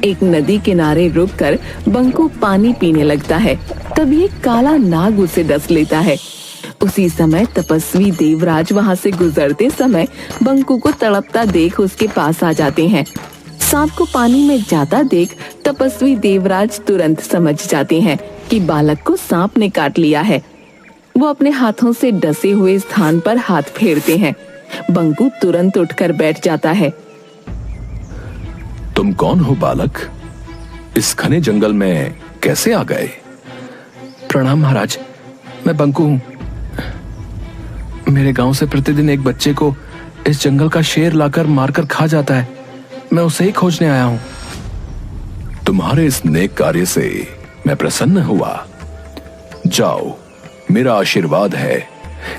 एक नदी किनारे रुककर बंकू पानी पीने लगता है। तभी एक काला नाग उसे डस लेता है। उसी समय तपस्वी देवराज वहाँ से गुजरते समय बंकू को तड़पता देख उसके पास आ जाते हैं। सांप को पानी में जाता देख तपस्वी देवराज तुरंत समझ जाते हैं कि बालक को सांप ने काट लिया है। वो अपने हाथों से डसे हुए स्थान पर हाथ फेरते हैं। बंकू तुरंत उठकर बैठ जाता है। तुम कौन हो बालक? इस घने जंगल में कैसे आ गए? प्रणाम महाराज, मैं बंकू हूँ। मेरे गांव से प्रतिदिन एक बच्चे को इस जंगल का शेर लाकर मारकर खा जाता है। मैं उसे ही खोजने आया हूँ। तुम्हारे इस नेक कार्य से मैं प्रसन्न हुआ। जाओ, मेरा आशीर्वाद है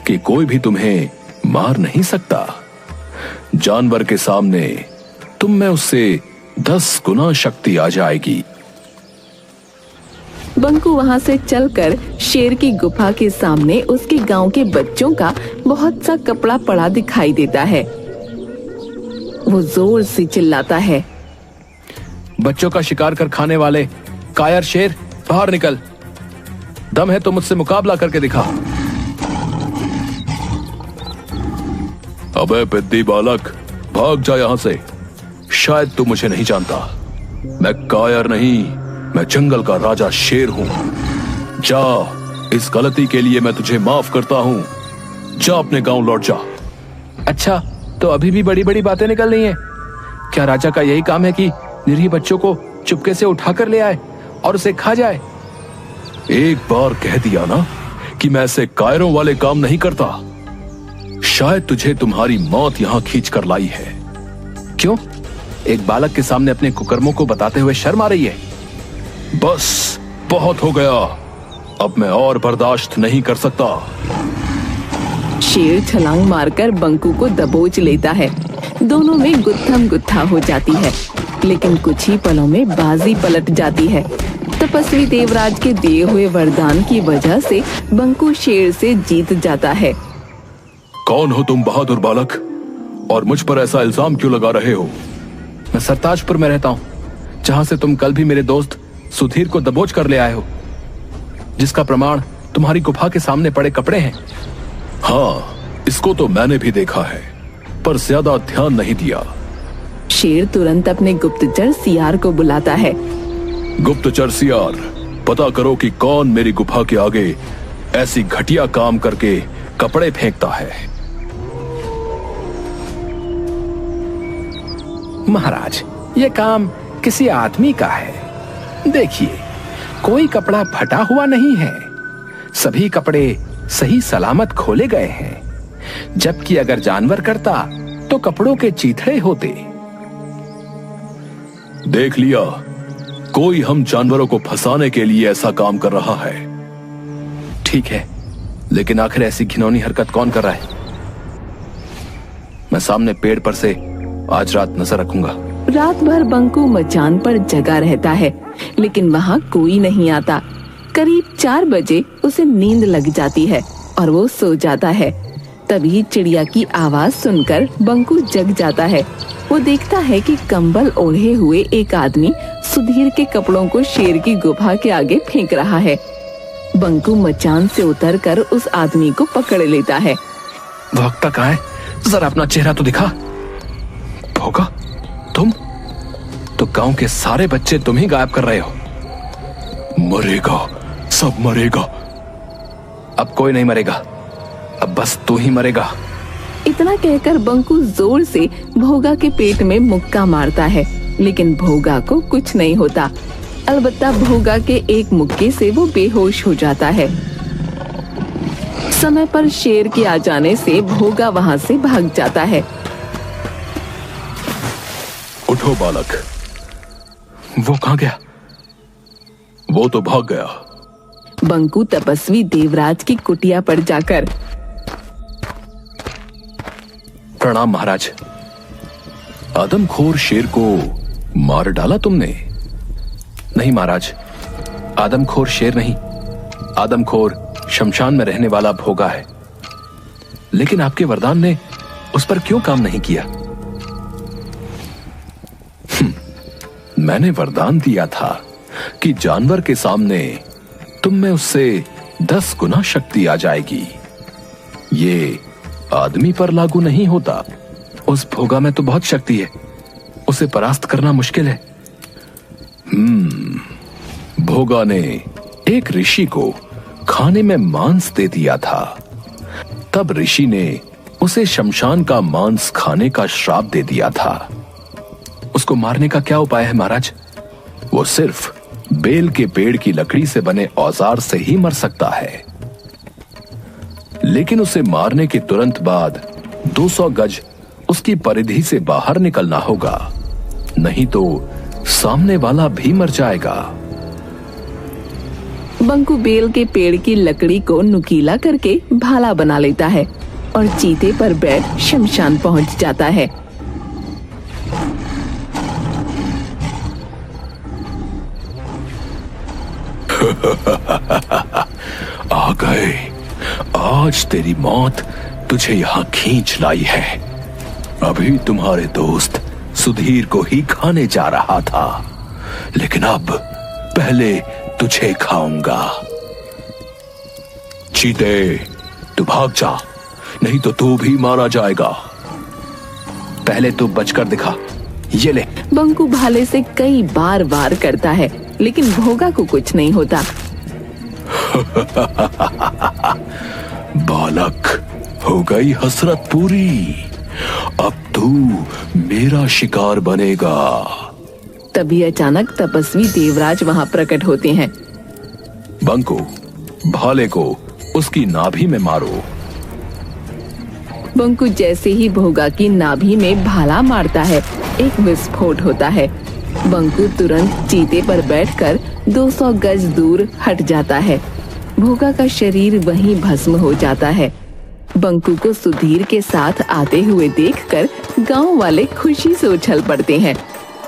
कि कोई भी तुम्हें मार नहीं सकता। जानवर के सामने तुम में उससे 10 गुना शक्ति आ जाएगी। बंकू वहाँ से चलकर शेर की गुफा के सामने उसके गांव के बच्चों का बहुत सा कपड़ा पड़ा दिखाई देता है। वो जोर से चिल्लाता है, बच्चों का शिकार कर खाने वाले कायर शेर, बाहर निकल। दम है तो मुझसे मुकाबला करके दिखा। अबे पिद्दी बालक, भाग जा यहाँ से। शायद तू मुझे नहीं जानता। मैं कायर नहीं, मैं जंगल का राजा शेर हूँ। जा, इस गलती के लिए मैं तुझे माफ करता हूँ। जा अपने गांव लौट जा। अच्छा, तो अभी भी बड़ी बड़ी बातें निकल रही हैं। क्या राजा का यही काम है कि निरीह बच्चों को चुपके से उठाकर ले आए और उसे खा जाए? एक बार कह दिया ना कि मैं ऐसे कायरों वाले काम नहीं करता। शायद तुझे तुम्हारी मौत यहाँ खींच कर लाई है। क्यों? एक बालक के सामने अपने कुकर्मों को बताते हुए शर्म आ रही है। बस, बहुत हो गया। अब मैं और बर्दाश्त नहीं कर सकता। शेर छलांग मारकर बंकू को दबोच लेता है। दोनों में गुत्थम गुत्था हो जाती है, लेकिन कुछ ही पलों में बाजी पलट जाती है। तपस्वी देवराज के दिए हुए वरदान की वजह से बंकू शेर से जीत जाता है। कौन हो तुम बहादुर बालक, और मुझ पर ऐसा इल्जाम क्यों लगा रहे हो? मैं सरताजपुर में रहता हूँ, जहाँ से तुम कल भी मेरे दोस्त सुधीर को दबोच कर ले आए हो, जिसका प्रमाण तुम्हारी गुफा के सामने पड़े कपड़े हैं। हाँ, इसको तो मैंने भी देखा है, पर ज्यादा ध्यान नहीं दिया। शेर तुरंत अपने गुप्तचर सियार को बुलाता है। गुप्तचर सियार, पता करो कि कौन मेरी गुफा के आगे ऐसी घटिया काम करके कपड़े फेंकता है। महाराज, ये काम किसी आदमी का है। देखिए, कोई कपड़ा फटा हुआ नहीं है। सभी कपड़े सही सलामत खोले गए हैं। जबकि अगर जानवर करता तो कपड़ों के चीथड़े होते। देख लिया, कोई हम जानवरों को फंसाने के लिए ऐसा काम कर रहा है। ठीक है, लेकिन आखिर ऐसी घिनौनी हरकत कौन कर रहा है? मैं सामने पेड़ पर से आज रात नजर रखूंगा। रात भर बंकू मचान पर जगा रहता है, लेकिन वहाँ कोई नहीं आता। करीब 4 बजे उसे नींद लग जाती है और वो सो जाता है। तभी चिड़िया की आवाज सुनकर बंकू जग जाता है। वो देखता है कि कंबल ओढ़े हुए एक आदमी सुधीर के कपड़ों को शेर की गुफा के आगे फेंक रहा है। बंकू मचान से उतरकर उस आदमी को पकड़ लेता है। भौंकता कहाँ है? जरा अपना चेहरा तो दिखा। भौंका? तुम तो गांव के सारे बच्चे तुम ही गायब कर रहे हो। मरेगा, सब मरेगा। अब कोई नहीं मरेगा, अब बस तू ही मरेगा। इतना कहकर बंकू जोर से भोगा के पेट में मुक्का मारता है, लेकिन भोगा को कुछ नहीं होता। अलबत्ता भोगा के एक मुक्के से वो बेहोश हो जाता है। समय पर शेर के आ जाने से भोगा वहाँ से भाग जाता है। उठो बालक। वो कहाँ गया? वो तो भाग गया। बंकू तपस्वी देवराज की कुटिया पर जाकर, प्रणाम महाराज। आदमखोर शेर को मार डाला तुमने? नहीं महाराज, आदमखोर शेर नहीं, आदमखोर शमशान में रहने वाला भोगा है। लेकिन आपके वरदान ने उस पर क्यों काम नहीं किया? मैंने वरदान दिया था कि जानवर के सामने तुम में उससे 10 गुना शक्ति आ जाएगी। ये आदमी पर लागू नहीं होता। उस भोगा में तो बहुत शक्ति है, उसे परास्त करना मुश्किल है। भोगा ने एक ऋषि को खाने में मांस दे दिया था। तब ऋषि ने उसे शमशान का मांस खाने का श्राप दे दिया था। उसको मारने का क्या उपाय है महाराज? वो सिर्फ बेल के पेड़ की लकड़ी से बने औजार से ही मर सकता है, लेकिन उसे मारने के तुरंत बाद 200 गज उसकी परिधि से बाहर निकलना होगा, नहीं तो सामने वाला भी मर जाएगा। बंकू बेल के पेड़ की लकड़ी को नुकीला करके भाला बना लेता है और चीते पर बैठ शमशान पहुंच जाता है। आ गए, आज तेरी मौत तुझे यहां खींच लाई है। अभी तुम्हारे दोस्त सुधीर को ही खाने जा रहा था, लेकिन अब पहले तुझे खाऊंगा। चीते, तू भाग जा, नहीं तो तू भी मारा जाएगा। पहले तू बचकर दिखा, ये ले। बंकू भाले से कई बार वार करता है, लेकिन भोगा को कुछ नहीं होता। बालक, हो गई हसरत पूरी, अब तू मेरा शिकार बनेगा। तभी अचानक तपस्वी देवराज वहां प्रकट होते हैं। बंकू, भाले को उसकी नाभि में मारो। बंकू जैसे ही भोगा की नाभि में भाला मारता है, एक विस्फोट होता है। बंकू तुरंत चीते पर बैठकर 200 गज दूर हट जाता है। भोगा का शरीर वहीं भस्म हो जाता है। बंकू को सुधीर के साथ आते हुए देखकर गांव वाले खुशी से उछल पड़ते हैं।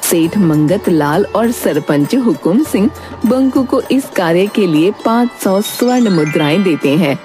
सेठ मंगत लाल और सरपंच हुकुम सिंह बंकू को इस कार्य के लिए 500 स्वर्ण मुद्राएं देते हैं।